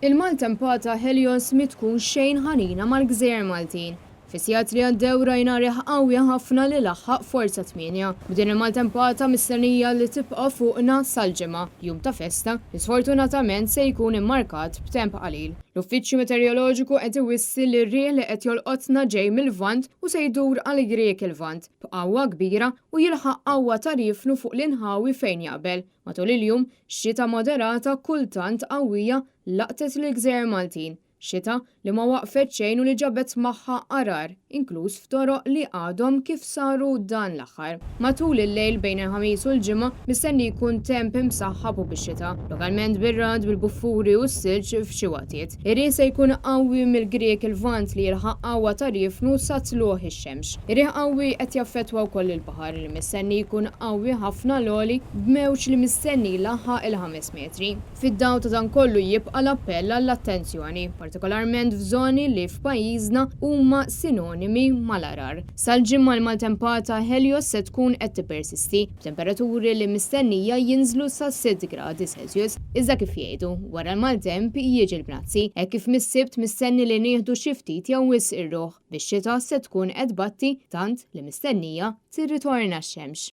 Il-maltempata Helios mi tkun xejn ħanina mal-Gżejjer Maltin. Fis-sigħat li għaddew rajna riħ qawwija ħafna li laħħaq forza 8. B'din il-maltempata mistennija li tibqa' fuqna sal-ġimgħa, jum ta' festa, li sfortunatament se jkun immarkat b'temp qalil. L-Uffiċċju Meteoroloġiku qed iwissi li r-riħ li qed jolqotna ġej mill-vant u se jdur għal grieg il-vant b'qawwa kbira u jilħaq qawwa ta' rifnu fuq l-inħawi fejn jaqbel. Matul il-jum, xita moderata kultant qawwija laqtet lill-Gżejjer Maltin. Xita li ma waqfet xejn u li ġabet magħha arar, inkluż f'toroq li għadhom kif saru dan l-aħħar. Matul il-lejl bejn il-ħamis u l-ġimgħa mistenni jkun temp imsaħħab u bix-xita, lokalment bir-rad bil-buffuri u s-silġ f'xi waqtiet. Ir-riħ se jkun qawwi mill-grieg il-vant li jilħaq qawwa ta' rifnu sa tluħ ix-xemx. Ir-riħ qawwi qed jaffettwa wkoll il-baħar li mistenni jkun qawwi ħafna l-għoli b'mewġ li mistenni laħħaq il-5 metri. Fid-dawl ta' dan kollu jibqa' l-appell għall-attenzjoni, partikolarment f'żoni li f'pajjiżna huma sinonimi mal-arar. Sal-ġimgħa l-maltempata Helios se tkun qed tippersisti b'temperaturi li mistennija jinżlu sa 6 gradi Celsius. Iżda kif jgħidu, wara l-maltemp jiġi l-bnazzi, hekk kif mis-sibt mistenni li nieħdu xi ftit jew wisq ir-ruħ bix-xita se tkun qed batti tant li mistennija tirritorna x-xemx.